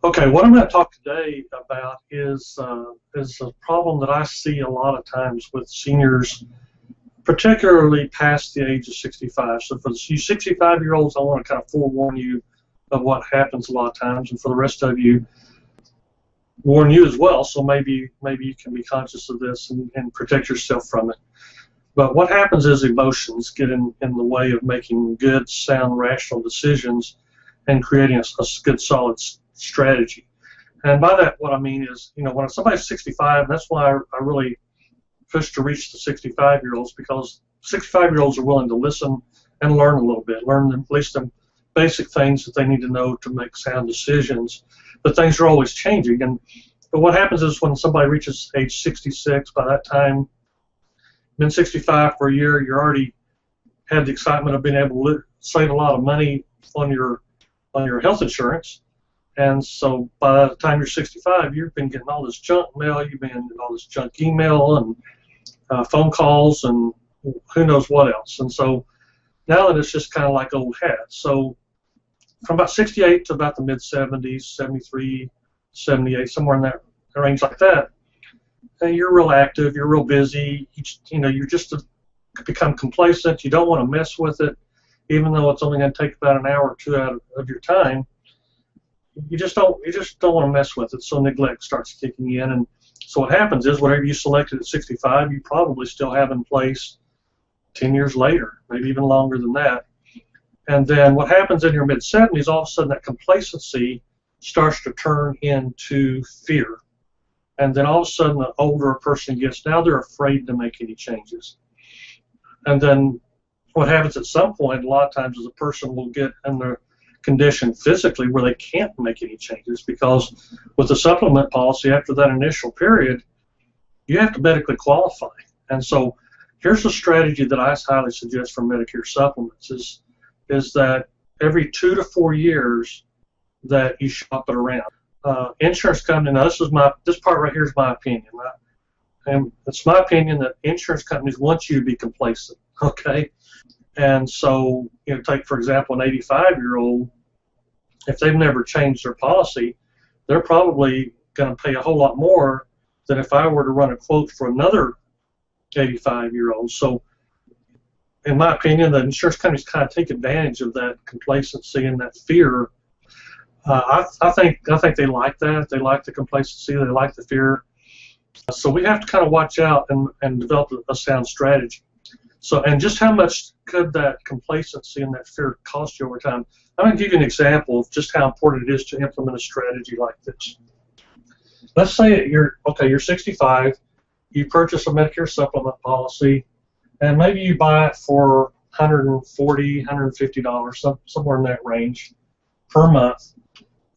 Okay, what I'm going to talk today about is a problem that I see a lot of times with seniors, particularly past the age of 65. So for you 65-year-olds, I want to kind of forewarn you of what happens a lot of times, and for the rest of you, warn you as well. So maybe you can be conscious of this and protect yourself from it. But what happens is emotions get in the way of making good, sound, rational decisions and creating a good, solid strategy. And by that, what I mean is, when somebody's 65, that's why I really push to reach the 65-year-olds, because 65-year-olds are willing to listen and learn a little bit, learn at least the basic things that they need to know to make sound decisions. But things are always changing. But what happens is when somebody reaches age 66, by that time, been 65 for a year, you already had the excitement of being able to save a lot of money on your health insurance. And so by the time you're 65, you've been getting all this junk mail, you've been getting all this junk email and phone calls and who knows what else. And so now that it's just kind of like old hat. So from about 68 to about the mid-70s, 73, 78, somewhere in that range like that, and you're real active, you're real busy, you just become complacent, you don't want to mess with it, even though it's only going to take about an hour or two out of your time. You just don't want to mess with it, so neglect starts kicking in. And so what happens is whatever you selected at 65, you probably still have in place 10 years later, maybe even longer than that. And then what happens in your mid-70s, all of a sudden that complacency starts to turn into fear. And then all of a sudden the older a person gets, now they're afraid to make any changes. And then what happens at some point, a lot of times, is a person will get in their condition physically where they can't make any changes, because with the supplement policy, after that initial period, you have to medically qualify. And so here's a strategy that I highly suggest for Medicare supplements is that every 2 to 4 years that you shop it around. Insurance company, now this part right here is my opinion. And it's my opinion that insurance companies want you to be complacent, okay? And so, take, for example, an 85-year-old, if they've never changed their policy, they're probably going to pay a whole lot more than if I were to run a quote for another 85-year-old. So, in my opinion, the insurance companies kind of take advantage of that complacency and that fear. I think they like that. They like the complacency. They like the fear. So we have to kind of watch out and develop a sound strategy. So, and just how much could that complacency and that fear cost you over time? I'm going to give you an example of just how important it is to implement a strategy like this. Let's say you're 65, you purchase a Medicare supplement policy, and maybe you buy it for $140, $150, somewhere in that range per month.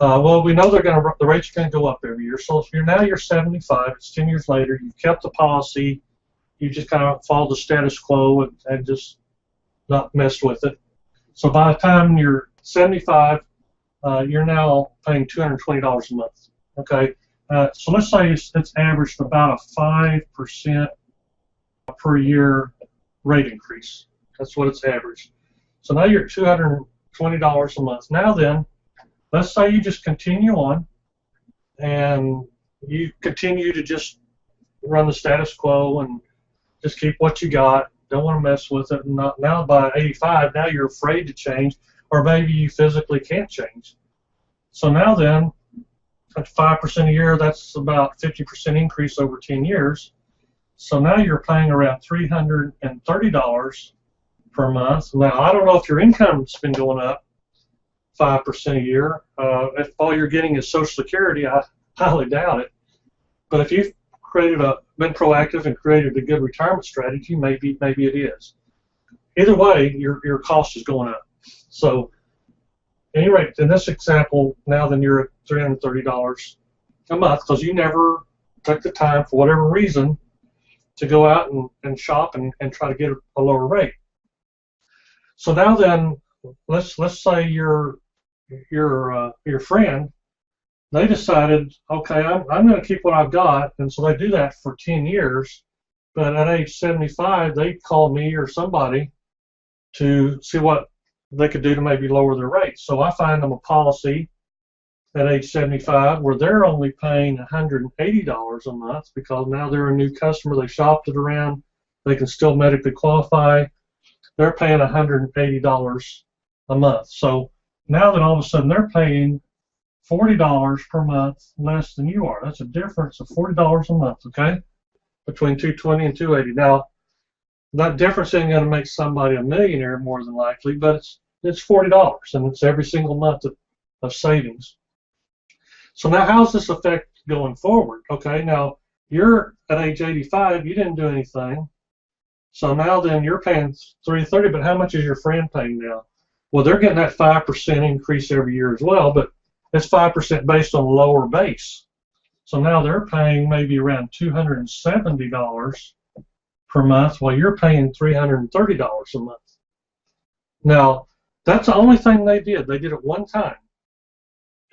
Well, we know the rates are going to go up every year. So if you're 75, it's 10 years later, you've kept the policy, you just kind of follow the status quo and just not messed with it. So by the time you're 75, you're now paying $220 a month. Okay, so let's say it's averaged about a 5% per year rate increase. That's what it's averaged. So now you're $220 a month. Now then, let's say you just continue on and you continue to just run the status quo and just keep what you got, don't want to mess with it. And now by 85, now you're afraid to change, or maybe you physically can't change. So now then, at 5% a year, that's about 50% increase over 10 years. So now you're paying around $330 per month. Now, I don't know if your income's been going up 5% a year. If all you're getting is Social Security, I highly doubt it. But if you've been proactive and created a good retirement strategy, maybe it is. Either way, your cost is going up. So, at any rate, in this example, now then you're at $330 a month because you never took the time, for whatever reason, to go out and shop and try to get a lower rate. So now then, let's say your friend, they decided, okay, I'm going to keep what I've got, and so they do that for 10 years. But at age 75, they call me or somebody to see what they could do to maybe lower their rates. So I find them a policy at age 75, where they're only paying $180 a month because now they're a new customer. They shopped it around. They can still medically qualify. They're paying $180 a month. So now that all of a sudden they're paying $40 per month less than you are. That's a difference of $40 a month, okay, between 220 and 280. Now, that difference isn't going to make somebody a millionaire more than likely, but it's $40, and it's every single month of savings. So now how does this affect going forward? Okay, now you're at age 85, you didn't do anything. So now then you're paying $330, but how much is your friend paying now? Well, they're getting that 5% increase every year as well, but it's 5% based on a lower base. So now they're paying maybe around $270 per month while you're paying $330 a month. Now, that's the only thing they did. They did it one time.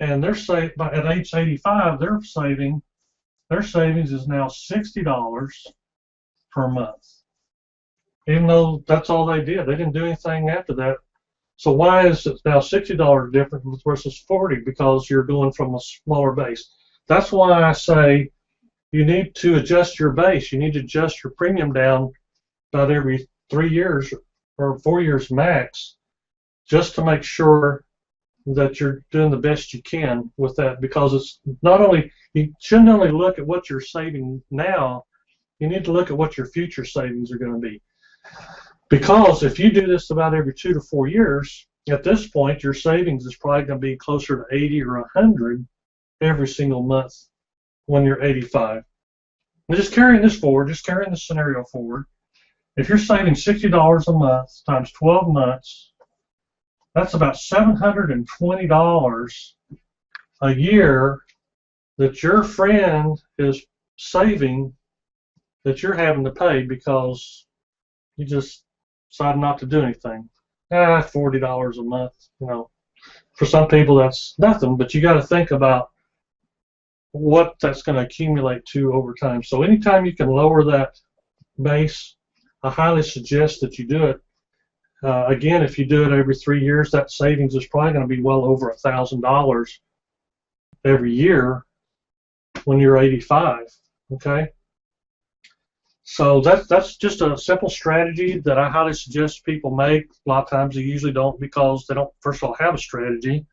And they're at age 85, their savings is now $60 per month. Even though that's all they did. They didn't do anything after that. So why is it now $60 difference versus $40? Because you're going from a smaller base. That's why I say you need to adjust your base. You need to adjust your premium down about every 3 years or 4 years max, just to make sure that you're doing the best you can with that. Because it's not only, you shouldn't only look at what you're saving now, you need to look at what your future savings are going to be. Because if you do this about every 2 to 4 years, at this point your savings is probably going to be closer to 80 or 100 every single month when you're 85. And just carrying this forward, just carrying this scenario forward, if you're saving $60 a month times 12 months, that's about $720 a year that your friend is saving that you're having to pay because you just decided not to do anything. $40 a month, you know. For some people that's nothing, but you got to think about what that's going to accumulate to over time. So anytime you can lower that base, I highly suggest that you do it. Again, if you do it every 3 years, that savings is probably going to be well over $1,000 every year when you're 85. Okay. So that's just a simple strategy that I highly suggest people make. A lot of times they usually don't because they don't, first of all, have a strategy,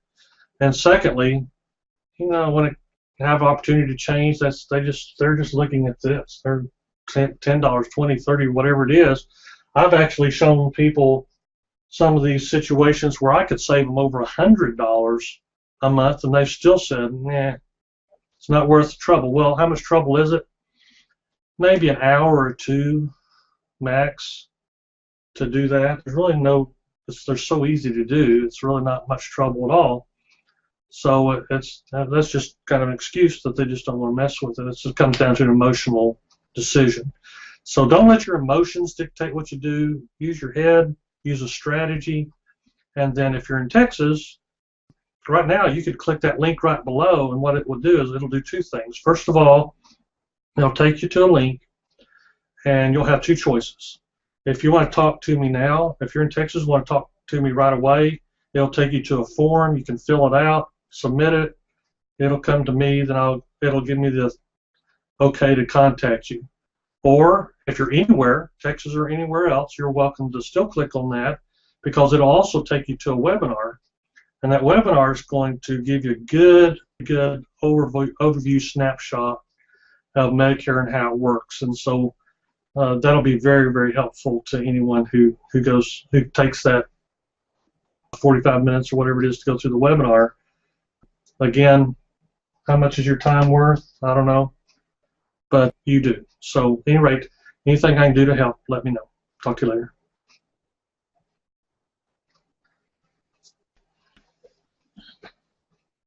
and secondly, you know, when it have opportunity to change, they're just looking at this. They're $10, $20, $30, whatever it is. I've actually shown people some of these situations where I could save them over $100 a month, and they've still said, nah, it's not worth the trouble. Well, how much trouble is it? Maybe an hour or two max to do that. There's really they're so easy to do. It's really not much trouble at all. So that's just kind of an excuse that they just don't want to mess with it. It just comes down to an emotional decision. So don't let your emotions dictate what you do. Use your head, use a strategy, and then if you're in Texas, right now you could click that link right below, and what it will do is it'll do two things. First of all, it'll take you to a link, and you'll have two choices. If you want to talk to me now, if you're in Texas, want to talk to me right away, it'll take you to a form. You can fill it out, submit it. It'll come to me, then it'll give me the okay to contact you. Or if you're anywhere, Texas or anywhere else, you're welcome to still click on that because it'll also take you to a webinar. And that webinar is going to give you a good overview snapshot of Medicare and how it works. And so that'll be very, very helpful to anyone who takes that 45 minutes or whatever it is to go through the webinar. Again, how much is your time worth? I don't know, but you do. So at any rate, anything I can do to help, let me know. Talk to you later.